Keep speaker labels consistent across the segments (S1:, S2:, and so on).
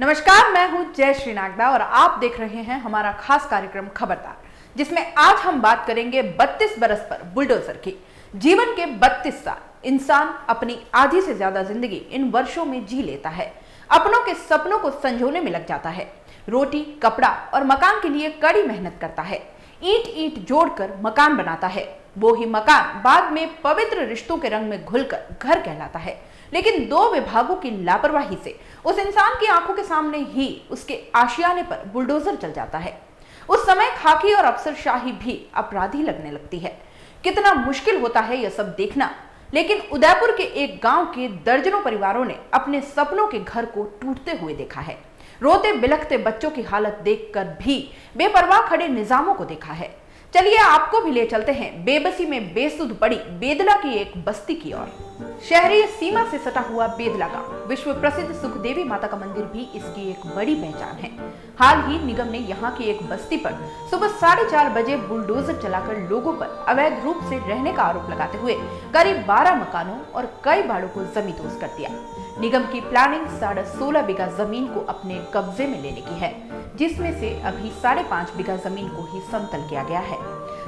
S1: नमस्कार, मैं हूं जय श्री नागदा और आप देख रहे हैं हमारा खास कार्यक्रम खबरदार, जिसमें आज हम बात करेंगे 32 बरस पर बुलडोजर की। जीवन के 32 साल इंसान अपनी आधी से ज्यादा जिंदगी इन वर्षों में जी लेता है। अपनों के सपनों को संजोने में लग जाता है। रोटी, कपड़ा और मकान के लिए कड़ी मेहनत करता है। ईंट ईंट जोड़कर मकान बनाता है। वो ही मकान बाद में पवित्र रिश्तों के रंग में घुलकर घर कहलाता है। लेकिन दो विभागों की लापरवाही से उस इंसान की आंखों के सामने ही उसके आशियाने पर बुलडोजर चल जाता है। उस समय खाकी और अफसरशाही भी अपराधी लगने लगती है। कितना मुश्किल होता है यह सब देखना। लेकिन उदयपुर के एक गांव के दर्जनों परिवारों ने अपने सपनों के घर को टूटते हुए देखा है। रोते बिलखते बच्चों की हालत देखकर भी बेपरवाह खड़े निजामों को देखा है। चलिए आपको भी ले चलते हैं बेबसी में बेसुध पड़ी बेदला की एक बस्ती की ओर। शहरी सीमा से सटा हुआ बेदला गांव विश्व प्रसिद्ध सुखदेवी माता का मंदिर भी इसकी एक बड़ी पहचान है। हाल ही निगम ने यहाँ की एक बस्ती पर सुबह 4:30 बजे बुलडोजर चलाकर लोगों पर अवैध रूप से रहने का आरोप लगाते हुए करीब 12 मकानों और कई बाड़ों को जमींदोज कर दिया। निगम की प्लानिंग 16.5 बीघा जमीन को अपने कब्जे में लेने की है, जिसमें से अभी 5.5 बीघा जमीन को ही समतल किया गया है।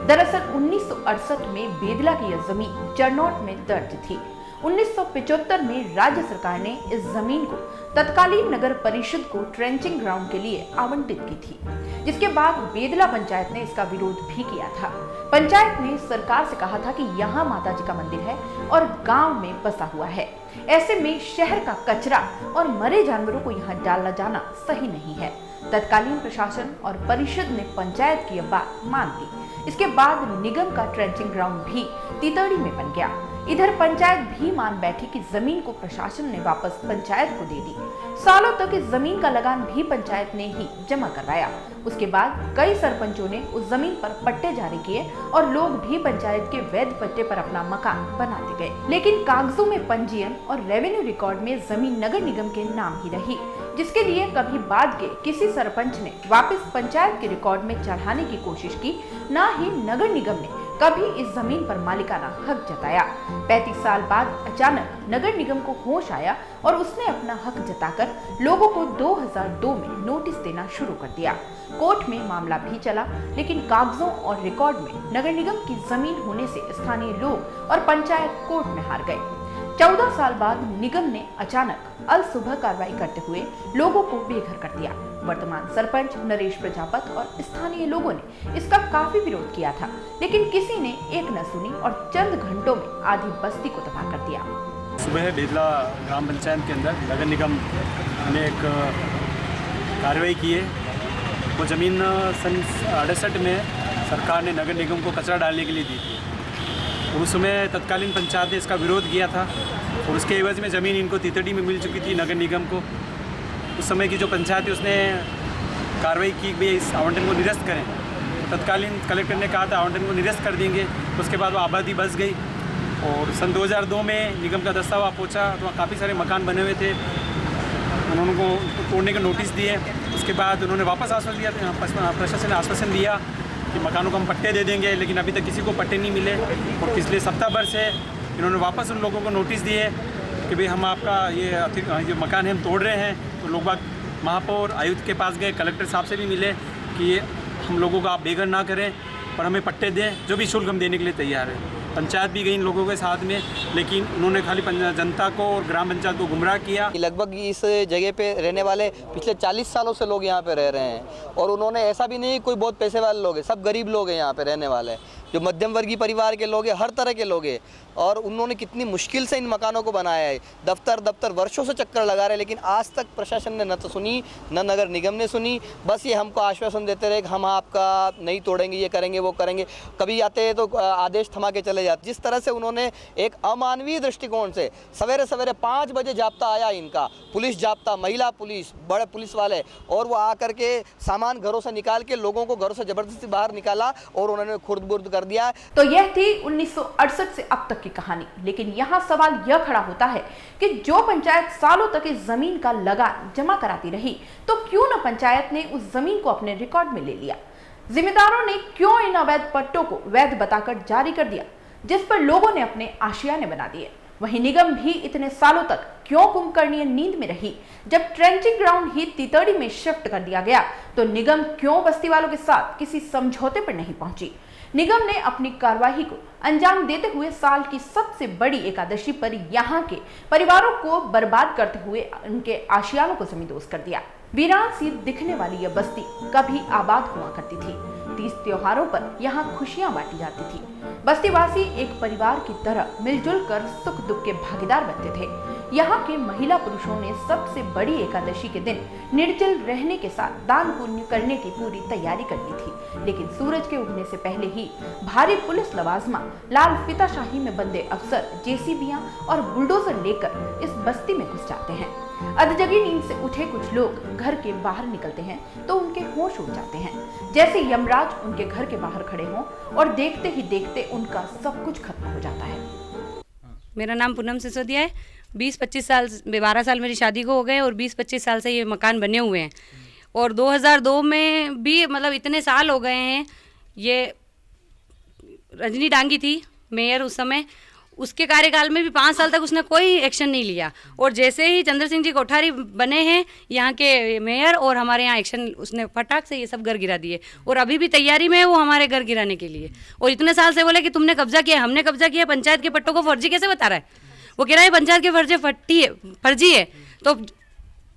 S1: दरअसल 1968 में बेदला की यह जमीन चरनौट में दर्ज थी। 1975 में राज्य सरकार ने इस जमीन को तत्कालीन नगर परिषद को ट्रेंचिंग ग्राउंड के लिए आवंटित की थी, जिसके बाद बेदला पंचायत ने इसका विरोध भी किया था। पंचायत ने सरकार से कहा था कि यहाँ माता जी का मंदिर है और गांव में बसा हुआ है। ऐसे में शहर का कचरा और मरे जानवरों को यहाँ डाला जाना सही नहीं है। तत्कालीन प्रशासन और परिषद ने पंचायत की यह बात मान ली। इसके बाद निगम का ट्रेंचिंग ग्राउंड भी तीतड़ी में बन गया। इधर पंचायत भी मान बैठी कि जमीन को प्रशासन ने वापस पंचायत को दे दी। सालों तक इस जमीन का लगान भी पंचायत ने ही जमा करवाया। उसके बाद कई सरपंचों ने उस जमीन पर पट्टे जारी किए और लोग भी पंचायत के वैध पट्टे पर अपना मकान बनाते गए। लेकिन कागजों में पंजीयन और रेवेन्यू रिकॉर्ड में जमीन नगर निगम के नाम ही रही, जिसके लिए कभी बाद के किसी सरपंच ने वापस पंचायत के रिकॉर्ड में चढ़ाने की कोशिश की, न ही नगर निगम ने कभी इस जमीन पर मालिकाना हक जताया। 35 साल बाद अचानक नगर निगम को होश आया और उसने अपना हक जताकर लोगों को 2002 में नोटिस देना शुरू कर दिया। कोर्ट में मामला भी चला, लेकिन कागजों और रिकॉर्ड में नगर निगम की जमीन होने से स्थानीय लोग और पंचायत कोर्ट में हार गए। 14 साल बाद निगम ने अचानक अल सुबह कार्रवाई करते हुए लोगों को बेघर कर दिया। वर्तमान सरपंच नरेश प्रजापत और स्थानीय लोगों ने इसका काफी विरोध किया था, लेकिन किसी ने एक न सुनी और चंद घंटों में आधी बस्ती को तबाह कर दिया।
S2: सुबह बेदला ग्राम पंचायत के अंदर नगर निगम ने एक कार्रवाई की है। वो ज़मीन सन 68 में सरकार ने नगर निगम को कचरा डालने के लिए दी थी। उस समय तत्कालीन पंचायत ने इसका विरोध किया था और उसके एवज में ज़मीन इनको तीतड़ी में मिल चुकी थी नगर निगम को। उस समय की जो पंचायत थी उसने कार्रवाई की कि इस आवंटन को निरस्त करें। तत्कालीन कलेक्टर ने कहा था आवंटन को निरस्त कर देंगे। उसके बाद वो आबादी बस गई और सन 2002 में निगम का दस्तावा पहुंचा तो वहाँ काफ़ी सारे मकान बने हुए थे। उन्होंने को तोड़ने का नोटिस दिए। उसके बाद उन्होंने वापस आश्वासन दिया, प्रशासन ने आश्वासन दिया कि मकानों को हम पट्टे दे देंगे, लेकिन अभी तक किसी को पट्टे नहीं मिले। और पिछले सप्ताह भर से इन्होंने वापस उन लोगों को नोटिस दिए कि भाई हम आपका ये मकान है हम तोड़ रहे हैं। तो लोग बाग महापौर आयुक्त के पास गए, कलेक्टर साहब से भी मिले कि हम लोगों को आप बेघर ना करें और हमें पट्टे दें, जो भी शुल्क हम देने के लिए तैयार है। पंचायत भी गई इन लोगों के साथ में, लेकिन उन्होंने खाली जनता को और ग्राम पंचायत को गुमराह किया।
S3: लगभग इस जगह पे रहने वाले पिछले 40 सालों से लोग यहाँ पे रह रहे हैं और उन्होंने ऐसा भी नहीं कोई बहुत पैसे वाले लोग हैं, सब गरीब लोग हैं यहाँ पे रहने वाले, जो मध्यम वर्गीय परिवार के लोग हैं, हर तरह के लोग हैं। और उन्होंने कितनी मुश्किल से इन मकानों को बनाया है। दफ्तर वर्षों से चक्कर लगा रहे, लेकिन आज तक प्रशासन ने न तो सुनी, न नगर निगम ने सुनी। बस ये हमको आश्वासन देते रहे कि हम आपका नहीं तोड़ेंगे, ये करेंगे, वो करेंगे। कभी आते हैं तो आदेश थमा के चले जाते। जिस तरह से उन्होंने एक अमानवीय दृष्टिकोण से सवेरे सवेरे 5 बजे जाप्ता आया इनका, पुलिस जाप्ता, महिला पुलिस, बड़े पुलिस वाले, और वो आकर के सामान घरों से निकाल के लोगों को घरों से जबरदस्ती बाहर निकाला और उन्होंने खुर्द-बुर्द कर दिया।
S1: तो यह थी 1968 से अब तक की कहानी। लेकिन यहाँ सवाल यह खड़ा होता है कि जो पंचायत सालों तक इस जमीन का लगान जमा कराती रही, तो क्यों न पंचायत ने उस जमीन को अपने रिकॉर्ड में ले लिया? जिम्मेदारों ने क्यों इन अवैध पट्टों को वैध बताकर जारी कर दिया, जिस पर लोगों ने अपने आशियाने बना दिए? वहीं निगम भी इतने सालों तक क्यों कुंभकर्णीय नींद में रही? जब ट्रेंचिंग ग्राउंड ही तीतड़ी में शिफ्ट कर दिया गया तो निगम क्यों बस्ती वालों के साथ किसी समझौते पर नहीं पहुंची? निगम ने अपनी कार्यवाही को अंजाम देते हुए साल की सबसे बड़ी एकादशी पर यहाँ के परिवारों को बर्बाद करते हुए उनके आशियानों को जमींदोज कर दिया। वीरान सी दिखने वाली यह बस्ती कभी आबाद हुआ करती थी। 30 त्योहारों पर यहाँ खुशियां बांटी जाती थी। बस्तीवासी एक परिवार की तरह मिलजुल कर सुख दुख के भागीदार बनते थे। यहाँ के महिला पुरुषों ने सबसे बड़ी एकादशी के दिन निर्जल रहने के साथ दान पुण्य करने की पूरी तैयारी कर ली थी। लेकिन सूरज के उगने से पहले ही भारी पुलिस लवाजमा, लाल फीताशाही में बंदे अफसर जेसीबियां और बुलडोजर लेकर इस बस्ती में घुस जाते हैं। अधजगी नींद से उठे कुछ लोग घर के बाहर निकलते हैं तो उनके होश उड़ जाते हैं, जैसे यमराज उनके घर के बाहर खड़े हों और देखते ही देखते उनका सब कुछ खत्म हो जाता है।
S4: मेरा नाम पूनम सिसोदिया है। 20-25 साल 12 साल मेरी शादी को हो गए और 20-25 साल से ये मकान बने हुए हैं और 2002 में भी मतलब इतने साल हो गए हैं। ये रजनी डांगी थी मेयर उस समय, उसके कार्यकाल में भी 5 साल तक उसने कोई एक्शन नहीं लिया और जैसे ही चंद्र सिंह जी कोठारी बने हैं यहाँ के मेयर और हमारे यहाँ एक्शन उसने फटाक से ये सब घर गिरा दिए और अभी भी तैयारी में है वो हमारे घर गिराने के लिए। और इतने साल से बोले कि तुमने कब्जा किया, हमने कब्जा किया। पंचायत के पट्टों को फर्जी कैसे बता रहा है? वो कह रहा है पंचायत के फर्जी है। तो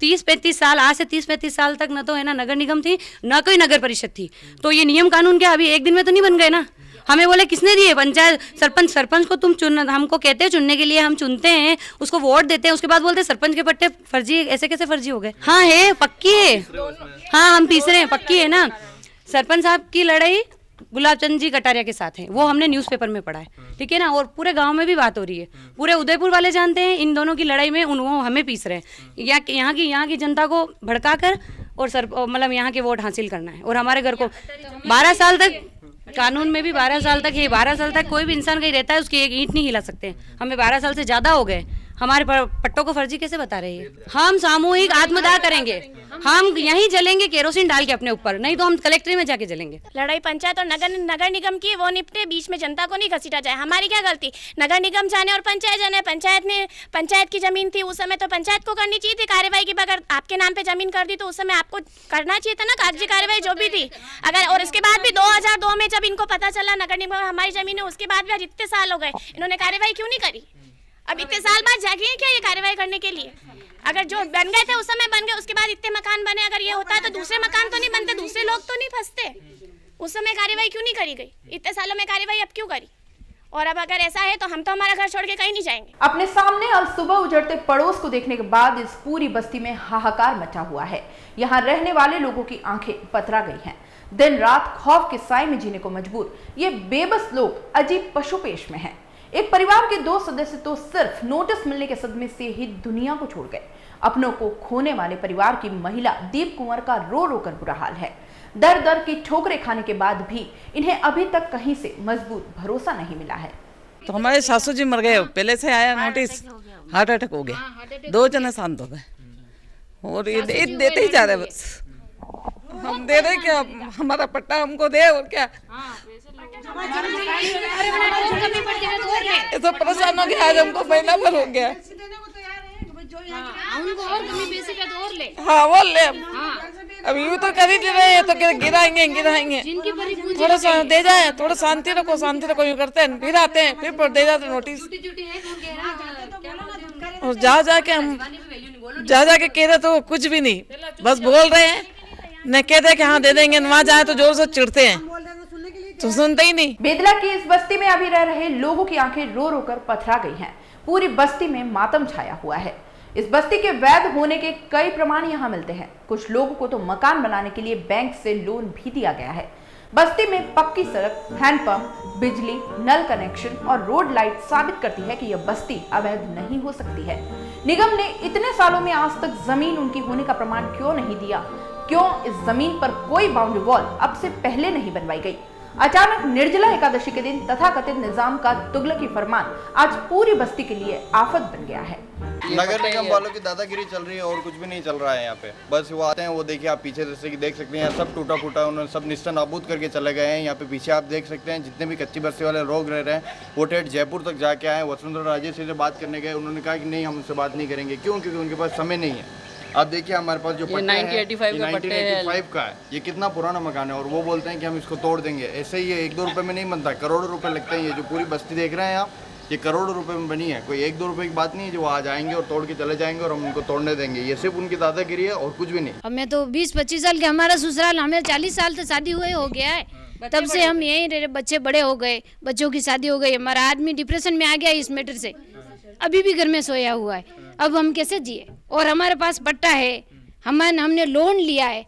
S4: 30-35 साल, आज से 30-35 साल तक न तो है ना नगर निगम थी न कोई नगर परिषद थी। तो ये नियम कानून क्या अभी एक दिन में तो नहीं बन गए ना? हमें बोले किसने दिए? पंचायत सरपंच को तुम चुन, हमको कहते हैं चुनने के लिए, हम चुनते हैं, उसको वोट देते हैं, उसके बाद बोलते हैं सरपंच के पट्टे फर्जी। ऐसे कैसे फर्जी हो गए? हाँ है, पक्की है। हाँ हम तीसरे हैं, पक्की है ना। सरपंच साहब की लड़ाई गुलाब चंद जी कटारिया के साथ है, वो हमने न्यूज़पेपर में पढ़ा है, ठीक है ना। और पूरे गांव में भी बात हो रही है, पूरे उदयपुर वाले जानते हैं इन दोनों की लड़ाई में वो हमें पीस रहे हैं। यहाँ की जनता को भड़का कर और मतलब यहाँ के वोट हासिल करना है। और हमारे घर को 12 साल तक कानून में भी 12 साल तक है, 12 साल तक कोई भी इंसान कहीं रहता है उसकी एक ईंट नहीं हिला सकते। हमें 12 साल से ज़्यादा हो गए, हमारे पट्टों को फर्जी कैसे बता रहे हैं? हम सामूहिक आत्मदाह करेंगे, हम यहीं जलेंगे केरोसिन डाल के अपने ऊपर, नहीं तो हम कलेक्ट्री में जाके जलेंगे।
S5: लड़ाई पंचायत और नगर निगम की वो निपटे, बीच में जनता को नहीं घसीटा जाए। हमारी क्या गलती? नगर निगम जाने और पंचायत जाने। पंचायत की जमीन थी उस समय तो पंचायत को करनी चाहिए थी कार्रवाई की। अगर आपके नाम पे जमीन कर दी तो उस समय आपको करना चाहिए था ना कागजी कार्रवाई जो भी थी। अगर और इसके बाद भी 2002 में जब इनको पता चला नगर निगम हमारी जमीन है, उसके बाद भी आज इतने साल हो गए, इन्होंने कार्रवाई क्यों नहीं करी? अब इतने साल बाद जागे हैं क्या ये कार्रवाई करने के लिए? अगर जो बन गए थे उस समय बन गए, उसके बाद इतने मकान बने, अगर ये होता है तो दूसरे मकान तो नहीं बनते, दूसरे लोग तो नहीं फंसते। उस समय कार्रवाई क्यों नहीं करी गई? इतने सालों में कार्रवाई अब क्यों करी? और अब अगर ऐसा है तो हम तो हमारा घर छोड़ के कहीं नहीं जाएंगे।
S1: अपने सामने और सुबह उजड़ते पड़ोस को देखने के बाद इस पूरी बस्ती में हाहाकार मचा हुआ है। यहाँ रहने वाले लोगों की आंखें पथरा गई हैं। दिन रात खौफ के साए में जीने को मजबूर ये बेबस लोग अजीब पशुपेश में हैं। एक परिवार के 2 सदस्य तो सिर्फ नोटिस मिलने के सदमे से ही दुनिया को छोड़ गए। अपनों को खोने वाले परिवार की महिला दीप कुंवर का रो रो कर बुरा हाल है। दर दर की ठोकरें खाने के बाद भी इन्हें अभी तक कहीं से मजबूत भरोसा नहीं मिला है।
S6: तो हमारे सासू जी मर गए, पहले से आया नोटिस, हार्ट अटैक हो गया, 2 जने शांत हो गए और ये देते ही जा रहे बस। हम दे रहे क्या? हमारा पट्टा हमको दे और क्या? ऐसा परेशान हो गया, आज हमको महीना भर हो गया। हाँ वो ले, अब यूँ तो कर ही रहे हैं तो गिराएंगे। थोड़ा सा दे जाए, थोड़ा शांति रखो यूँ करते हैं, फिर आते हैं, फिर दे जाते नोटिस। और जा के कह रहे तो कुछ भी नहीं, बस बोल रहे हैं, न कहते कि हाँ दे देंगे, वहाँ जाए तो जोर से चिढ़ते हैं तो सुनते ही नहीं।
S1: बेदला की इस बस्ती में अभी रह रहे लोगों की आंखें रो रो कर पथरा गई हैं। पूरी बस्ती में मातम छाया हुआ है। इस बस्ती के वैध होने के कई प्रमाण यहाँ मिलते हैं। कुछ लोगों को तो मकान बनाने के लिए बैंक से लोन भी दिया गया है। बस्ती में पक्की सड़क, हैंडपंप, बिजली, नल कनेक्शन और रोड लाइट साबित करती है कि यह बस्ती अवैध नहीं हो सकती है। निगम ने इतने सालों में आज तक जमीन उनकी होने का प्रमाण क्यों नहीं दिया? क्यों इस जमीन पर कोई बाउंड्री वॉल अब से पहले नहीं बनवाई गई? अचानक निर्जला एकादशी के दिन तथाकथित निजाम का तुगलकी फरमान आज पूरी बस्ती के लिए आफत बन गया है।
S7: नगर निगम वालों की दादागिरी चल रही है और कुछ भी नहीं चल रहा है यहाँ पे। बस वो आते हैं, वो देखिए आप पीछे जैसे कि देख सकते हैं सब टूटा फूटा, उन्होंने सब निस्ता नाबूद करके चले गए हैं। यहाँ पे पीछे आप देख सकते हैं जितने भी कच्ची बस्ती वाले लोग रह रहे हैं वो ठेठ जयपुर तक जाके आए। वसुंधरा राजे से बात करने गए, उन्होंने कहा कि नहीं हम उससे बात नहीं करेंगे। क्यों? क्योंकि उनके पास समय नहीं है। आप देखिए हमारे पास जो 1985 का है, ये कितना पुराना मकान है और वो बोलते हैं कि हम इसको तोड़ देंगे। ऐसे ही ये 1-2 रुपए में नहीं बनता, करोड़ों रुपए लगते हैं। ये जो पूरी बस्ती देख रहे हैं आप, ये करोड़ों रुपए में बनी है। कोई 1-2 रुपए की बात नहीं है जो आ जाएंगे और तोड़ के चले जाएंगे और हम उनको तोड़ने देंगे। ये सिर्फ उनकी दादागिरी है और कुछ भी नहीं।
S8: हमें तो 20-25 साल के, हमारा ससुराल, हमें 40 साल से शादी हुए हो गया है, तब से हम यहीं रह रहे। बच्चे बड़े हो गए, बच्चों की शादी हो गई, हमारा आदमी डिप्रेशन में आ गया इस मैटर से, अभी भी घर में सोया हुआ है। अब हम कैसे जिए? और हमारे पास पट्टा है, हमने लोन लिया है,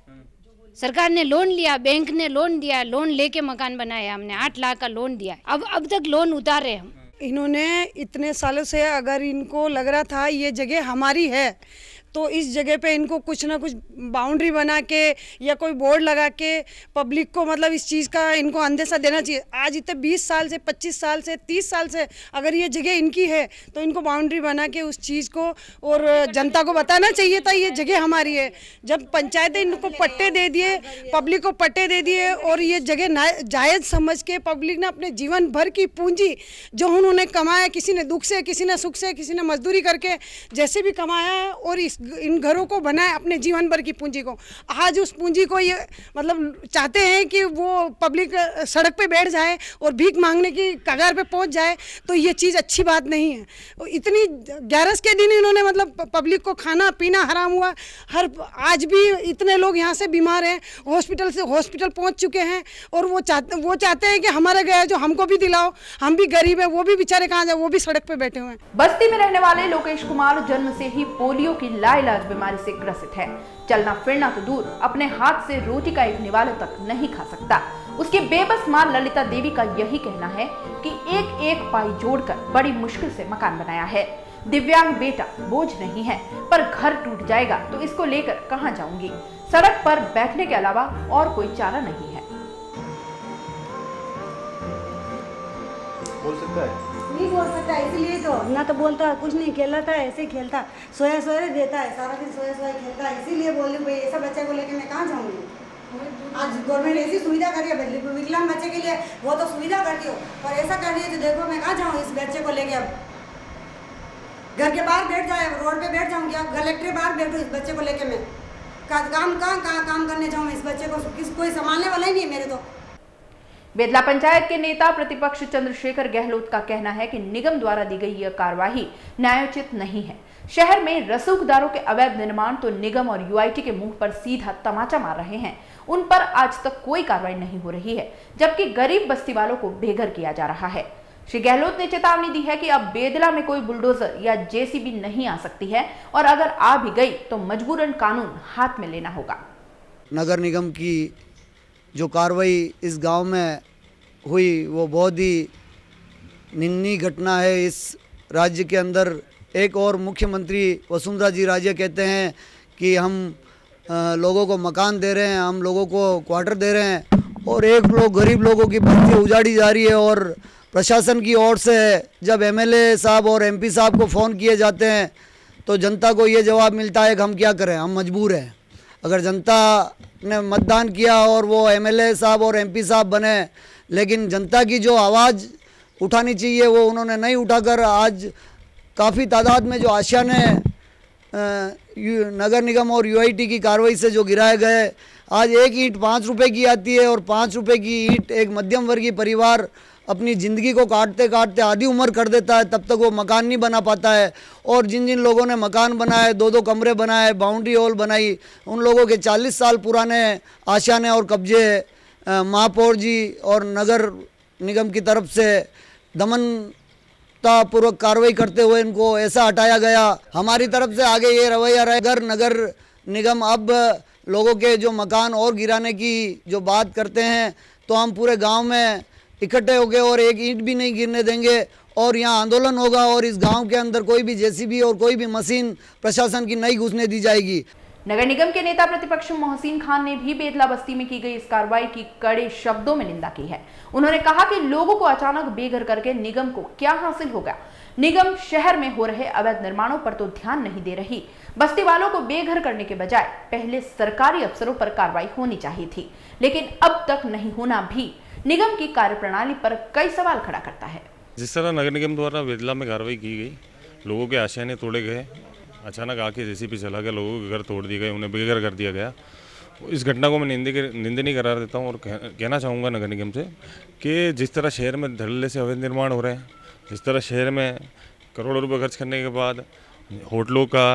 S8: सरकार ने लोन लिया, बैंक ने लोन दिया, लोन लेके मकान बनाया हमने, 8 लाख का लोन दिया। अब तक लोन उतारे हम।
S9: इन्होंने इतने सालों से, अगर इनको लग रहा था ये जगह हमारी है तो इस जगह पे इनको कुछ ना कुछ बाउंड्री बना के या कोई बोर्ड लगा के पब्लिक को मतलब इस चीज़ का इनको अंदेशा देना चाहिए। आज इतने 20 साल से, 25 साल से, 30 साल से अगर ये जगह इनकी है तो इनको बाउंड्री बना के उस चीज़ को और जनता को बताना चाहिए था ये जगह हमारी है। जब पंचायतें इनको पट्टे दे दिए, पब्लिक को पट्टे दे दिए और ये जगह जायज़ समझ के पब्लिक ने अपने जीवन भर की पूंजी जो उन्होंने कमाया, किसी ने दुख से, किसी ने सुख से, किसी ने मजदूरी करके जैसे भी कमाया है और इन घरों को बनाए अपने जीवन भर की पूंजी को, आज उस पूंजी को ये मतलब चाहते हैं कि वो पब्लिक सड़क पे बैठ जाए और भीख मांगने की कगार पे पहुंच जाए, तो ये चीज़ अच्छी बात नहीं है। इतनी 11 के दिन इन्होंने मतलब पब्लिक को खाना पीना हराम हुआ। आज भी इतने लोग यहाँ से बीमार हैं, हॉस्पिटल पहुँच चुके हैं और वो चाहते हैं कि हमारा गया जो हमको भी दिलाओ, हम भी गरीब है, वो भी बेचारे कहाँ जाए, वो भी सड़क पे बैठे हुए हैं।
S1: बस्ती में रहने वाले लोकेश कुमार जन्म से ही पोलियो की लाइलाज बीमारी से ग्रसित है। चलना फिरना तो दूर, अपने हाथ से रोटी का एक निवाला तक नहीं खा सकता। उसकी बेबस मां ललिता देवी का यही कहना है कि एक एक पाई जोड़कर बड़ी मुश्किल से मकान बनाया है। दिव्यांग बेटा बोझ नहीं है, पर घर टूट जाएगा तो इसको लेकर कहां जाऊंगी? सड़क पर बैठने के अलावा और कोई चारा नहीं है।
S7: बोल सकता है?
S10: नहीं बोल सकता, इसीलिए तो ना तो बोलता, कुछ नहीं खेलता है, ऐसे खेलता, सोया देता है, सारा दिन सोया खेलता है। इसीलिए बोल रही ऐसा बच्चे को लेके मैं कहाँ जाऊँगी? आज गवर्नमेंट ऐसी सुविधा करी है विकलांग बच्चे के लिए, वो तो सुविधा करती हो, और ऐसा कर रही है तो देखो मैं कहाँ जाऊँ इस बच्चे को लेके? अब घर के बाहर बैठ जाए, रोड पे बैठ जाऊँगी, अब कलेक्टर बाहर बैठूँ इस बच्चे को लेके मैं कहाँ काम करने जाऊँ? इस बच्चे को कोई संभालने वाला ही नहीं है मेरे तो।
S1: बेदला पंचायत के नेता प्रतिपक्ष चंद्रशेखर गहलोत का कहना है कि निगम द्वारा दी गई यह कार्यवाही न्यायोचित नहीं है। शहर में रसूखदारों के अवैध निर्माण तो निगम और यूआईटी के मुंह पर सीधा तमाचा मार रहे हैं। उन पर आज तक कोई कार्रवाई नहीं हो रही है, जबकि गरीब बस्ती वालों को बेघर किया जा रहा है। श्री गहलोत ने चेतावनी दी है कि अब बेदला में कोई बुलडोजर या जेसीबी नहीं आ सकती है और अगर आ भी गई तो मजबूरन कानून हाथ में लेना होगा।
S11: नगर निगम की जो कार्रवाई इस गांव में हुई वो बहुत ही निंदनीय घटना है। इस राज्य के अंदर एक और मुख्यमंत्री वसुंधरा जी राजे कहते हैं कि हम लोगों को मकान दे रहे हैं, हम लोगों को क्वार्टर दे रहे हैं, और गरीब लोगों की बस्ती उजाड़ी जा रही है। और प्रशासन की ओर से जब एमएलए साहब और एमपी साहब को फ़ोन किए जाते हैं तो जनता को ये जवाब मिलता है कि हम क्या करें, हम मजबूर हैं। अगर जनता ने मतदान किया और वो एमएलए साहब और एमपी साहब बने, लेकिन जनता की जो आवाज़ उठानी चाहिए वो उन्होंने नहीं उठाकर आज काफ़ी तादाद में जो आशियाने नगर निगम और यूआईटी की कार्रवाई से जो गिराए गए, आज एक ईंट 5 रुपए की आती है और 5 रुपए की ईंट एक मध्यम वर्गीय परिवार अपनी ज़िंदगी को काटते काटते आधी उम्र कर देता है, तब तक वो मकान नहीं बना पाता है। और जिन जिन लोगों ने मकान बनाए, 2-2 कमरे बनाए, बाउंड्री हॉल बनाई, उन लोगों के 40 साल पुराने आशियाने और कब्जे महापौर जी और नगर निगम की तरफ से दमनतापूर्वक कार्रवाई करते हुए इनको ऐसा हटाया गया। हमारी तरफ से आगे ये रवैया रहेगा। नगर निगम अब लोगों के जो मकान और गिराने की जो बात करते हैं तो हम पूरे गांव में इकट्ठे हो गए और एक ईंट भी नहीं गिरने देंगे और यहाँ आंदोलन होगा और इस गांव के अंदर कोई भी जेसीबी और कोई भी मशीन प्रशासन की नहीं घुसने दी जाएगी।
S1: नगर निगम के नेता प्रतिपक्ष मोहसिन खान ने भी बेदला बस्ती में की गई इस कार्रवाई की कड़े शब्दों में निंदा की है। उन्होंने कहा कि लोगों को अचानक बेघर करके निगम को क्या हासिल होगा। निगम शहर में हो रहे अवैध निर्माणों पर तो ध्यान नहीं दे रही। बस्ती वालों को बेघर करने के बजाय पहले सरकारी अफसरों पर कार्रवाई होनी चाहिए थी, लेकिन अब तक नहीं होना भी निगम की कार्यप्रणाली पर कई सवाल खड़ा करता है।
S12: जिस तरह नगर निगम द्वारा बेदला में कार्रवाई की गई, लोगों के आशियाने तोड़े गए, अचानक आके जेसीबी चला गया, लोगों के घर तोड़ दिए गए, उन्हें बेघर कर दिया गया। इस घटना को मैं निंदनीय करार देता हूँ और कहना चाहूँगा नगर निगम से कि जिस तरह शहर में धड़ल्ले से अवैध निर्माण हो रहे हैं, जिस तरह शहर में करोड़ों रुपए खर्च करने के बाद होटलों का,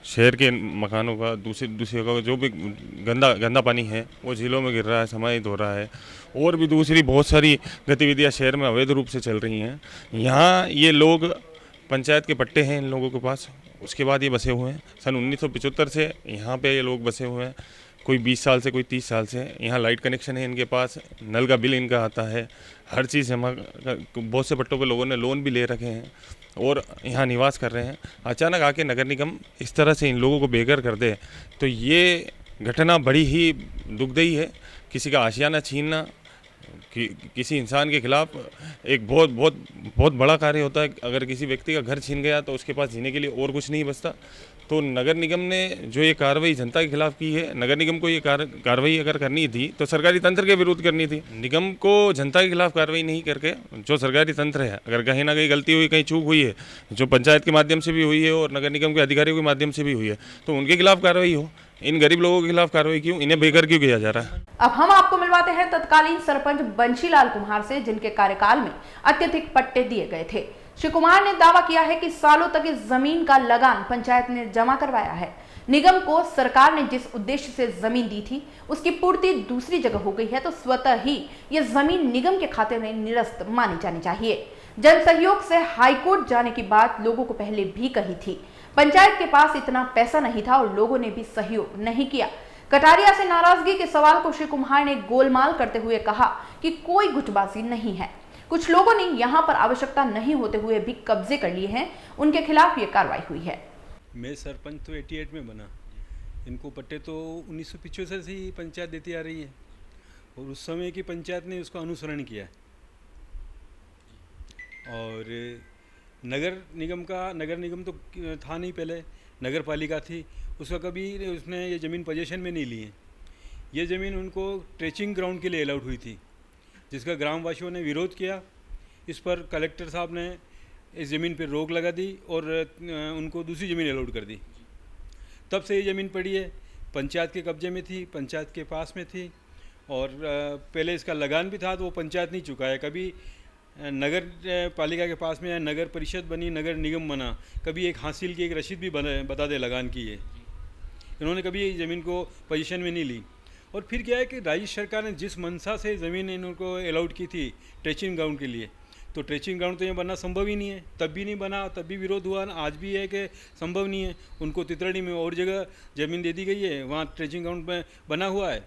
S12: शहर के मकानों का, दूसरी का जो भी गंदा पानी है वो झीलों में गिर रहा है, समाहित हो रहा है, और भी दूसरी बहुत सारी गतिविधियां शहर में अवैध रूप से चल रही हैं। यहाँ ये लोग पंचायत के पट्टे हैं इन लोगों के पास, उसके बाद ये बसे हुए हैं। सन 1975 से यहाँ पे ये लोग बसे हुए हैं, कोई 20 साल से, कोई 30 साल से। यहाँ लाइट कनेक्शन है इनके पास, नल का बिल इनका आता है, हर चीज़ जमा। बहुत से पट्टों पे लोगों ने लोन भी ले रखे हैं और यहाँ निवास कर रहे हैं। अचानक आके नगर निगम इस तरह से इन लोगों को बेघर कर दे तो ये घटना बड़ी ही दुखदायी है। किसी का आशियाना छीनना किसी इंसान के खिलाफ एक बहुत बड़ा कार्य होता है। अगर किसी व्यक्ति का घर छीन गया तो उसके पास जीने के लिए और कुछ नहीं बचता। तो नगर निगम ने जो ये कार्रवाई जनता के खिलाफ की है, नगर निगम को ये कार्रवाई अगर करनी थी तो सरकारी तंत्र के विरुद्ध करनी थी। निगम को जनता के खिलाफ कार्रवाई नहीं करके जो सरकारी तंत्र है, अगर कहीं ना कहीं गलती हुई, कहीं चूक हुई है, जो पंचायत के माध्यम से भी हुई है और नगर निगम के अधिकारियों के माध्यम से भी हुई है, तो उनके खिलाफ कार्रवाई हो। इन गरीब लोगों के खिलाफ कार्रवाई क्यों, इन्हें बेघर क्यों किया जा रहा है।
S1: अब हम आपको मिलवाते हैं तत्कालीन सरपंच बंशीलाल कुमार से, जिनके कार्यकाल में अत्यधिक पट्टे दिए गए थे। श्री कुमार ने दावा किया है कि सालों तक इस जमीन का लगान पंचायत ने जमा करवाया है। निगम को सरकार ने जिस उद्देश्य से जमीन दी थी उसकी पूर्ति दूसरी जगह हो गई है, तो स्वतः ही ये जमीन निगम के खाते में निरस्त मानी जानी चाहिए। जन सहयोग से हाईकोर्ट जाने की बात लोगों को पहले भी कही थी। पंचायत के पास इतना पैसा नहीं था और लोगों ने भी सहयोग नहीं किया। कटारिया से नाराजगी के सवाल को श्री कुमार ने गोलमाल करते हुए कहा कि कोई गुटबाजी नहीं है। कुछ लोगों ने यहाँ पर आवश्यकता नहीं होते हुए भी कब्जे कर लिए हैं, उनके खिलाफ ये कार्रवाई हुई है।
S13: मैं सरपंच तो 88 में बना, इनको पट्टे तो 1975 से ही पंचायत देती आ रही है और उस समय की पंचायत ने उसका अनुसरण किया। और नगर निगम तो था नहीं, पहले नगर पालिका थी, उसका कभी उसने ये ज़मीन पोजीशन में नहीं ली है। ये ज़मीन उनको ट्रेचिंग ग्राउंड के लिए अलाउड हुई थी, जिसका ग्रामवासियों ने विरोध किया। इस पर कलेक्टर साहब ने इस ज़मीन पर रोक लगा दी और उनको दूसरी ज़मीन अलाउड कर दी। तब से ये ज़मीन पड़ी है, पंचायत के कब्जे में थी, पंचायत के पास में थी और पहले इसका लगान भी था तो वो पंचायत नहीं चुकाया। कभी नगर पालिका के पास में नगर परिषद बनी, नगर निगम बना, कभी एक हासिल की एक रसीद भी बता दे लगान की है। इन्होंने कभी ज़मीन को पोजीशन में नहीं ली। और फिर क्या है कि राज्य सरकार ने जिस मंशा से ज़मीन इनको अलाउड की थी ट्रेचिंग ग्राउंड के लिए, तो ट्रेचिंग ग्राउंड तो ये बनना संभव ही नहीं है। तब भी नहीं बना, तब भी विरोध हुआ, आज भी है कि संभव नहीं है। उनको तितरणी में और जगह ज़मीन दे दी गई है, वहाँ ट्रेचिंग ग्राउंड में बना हुआ है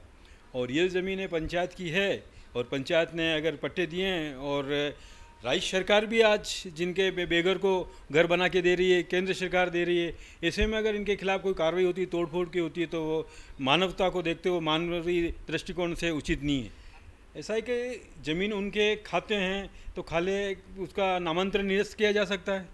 S13: और ये ज़मीन पंचायत की है और पंचायत ने अगर पट्टे दिए हैं और राज्य सरकार भी आज जिनके बेघर को घर बना के दे रही है, केंद्र सरकार दे रही है, ऐसे में अगर इनके खिलाफ कोई कार्रवाई होती है, तोड़फोड़ की होती है, तो वो मानवता को देखते हुए मानवीय दृष्टिकोण से उचित नहीं है। ऐसा है कि ज़मीन उनके खाते हैं तो खाले उसका नामांतरण निरस्त किया जा सकता है,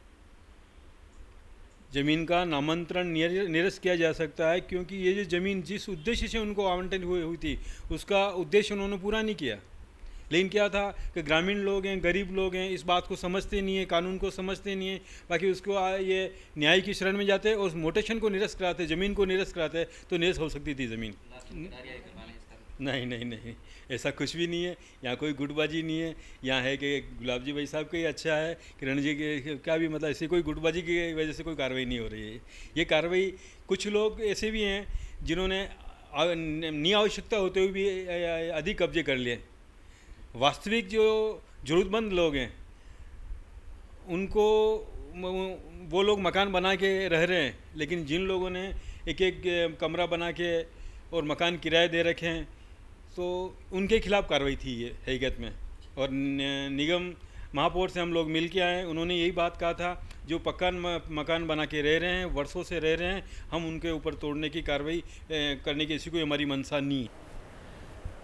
S13: ज़मीन का नामांतरण निरस्त किया जा सकता है, क्योंकि ये जो ज़मीन जिस उद्देश्य से उनको आवंटन हुई थी उसका उद्देश्य उन्होंने पूरा नहीं किया। लेकिन क्या था कि ग्रामीण लोग हैं, गरीब लोग हैं, इस बात को समझते नहीं है, कानून को समझते नहीं है, बाकी उसको ये न्याय की शरण में जाते और उस मोटेशन को निरस्त कराते, ज़मीन को निरस्त कराते, तो निरस्त हो सकती थी ज़मीन। नहीं, ऐसा कुछ भी नहीं है। यहाँ कोई गुटबाजी नहीं है। यहाँ है कि गुलाब जी भाई साहब का ही अच्छा है, किरण जी के क्या भी, मतलब ऐसी कोई गुटबाजी की वजह से कोई कार्रवाई नहीं हो रही है। ये कार्रवाई कुछ लोग ऐसे भी हैं जिन्होंने नहीं आवश्यकता होते हुए भी अधिक कब्जे कर लिए। वास्तविक जो ज़रूरतमंद लोग हैं उनको वो लोग मकान बना के रह रहे हैं, लेकिन जिन लोगों ने एक एक कमरा बना के और मकान किराए दे रखे हैं तो उनके खिलाफ कार्रवाई थी ये हकीकत में। और निगम महापौर से हम लोग मिल के आए, उन्होंने यही बात कहा था, जो पक्का मकान बना के रह रहे हैं, वर्षों से रह रहे हैं, हम उनके ऊपर तोड़ने की कार्रवाई करने की ऐसी कोई हमारी मंशा नहीं है।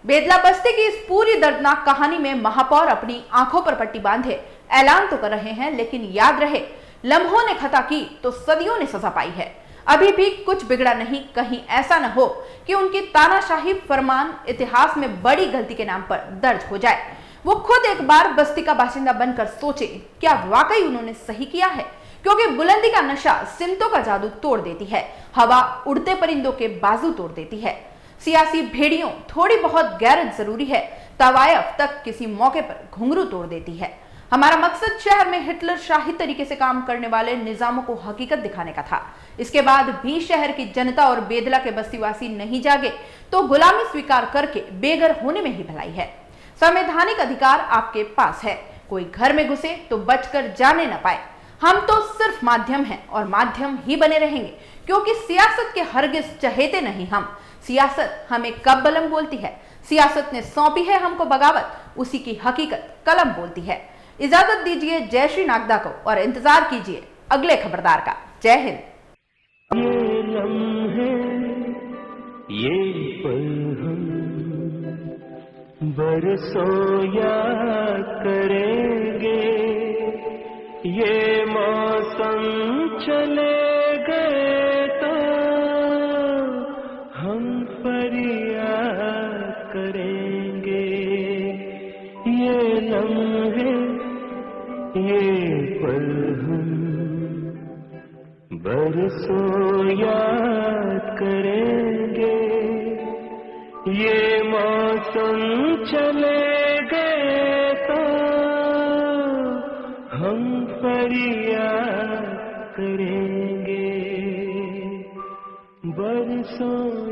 S1: बेदला बस्ती की इस पूरी दर्दनाक कहानी में महापौर अपनी आंखों पर पट्टी बांधे ऐलान तो कर रहे हैं, लेकिन याद रहे, लम्हों ने खता की तो सदियों ने सजा पाई है। अभी भी कुछ बिगड़ा नहीं, कहीं ऐसा न हो कि उनकी तानाशाही फरमान इतिहास में बड़ी गलती के नाम पर दर्ज हो जाए। वो खुद एक बार बस्ती का बाशिंदा बनकर सोचे, क्या वाकई उन्होंने सही किया है? क्योंकि बुलंदी का नशा सिमतों का जादू तोड़ देती है, हवा उड़ते परिंदों के बाजू तोड़ देती है। सियासी भेड़ियों थोड़ी बहुत गैरत जरूरी है, तवायफ तक किसी मौके पर घुंघरू तोड़ देती है। हमारा मकसद शहर में हिटलर शाही तरीके से काम करने वाले निजामों को हकीकत दिखाने का था। इसके बाद भी शहर की जनता और बेदला के बस्तीवासी नहीं जागे तो गुलामी स्वीकार करके बेघर होने में ही भलाई है। संवैधानिक अधिकार आपके पास है, कोई घर में घुसे तो बचकर जाने न पाए। हम तो सिर्फ माध्यम हैं और माध्यम ही बने रहेंगे, क्योंकि सियासत के हरगिज चहेते नहीं हम। सियासत हमें कब बलम बोलती है, सियासत ने सौंपी है हमको बगावत, उसी की हकीकत कलम बोलती है। इजाजत दीजिए जय श्री नागदा को और इंतजार कीजिए अगले खबरदार का। जय हिंद।
S14: ये लम्हे, ये पल हम बरसों याद करेंगे, ये मौसम चले गए तो हम फरियाद करेंगे। ये लम्हे, ये पल हम बरसों याद करेंगे, ये मौसम चले गए तो हम फरियाद करेंगे। बरसों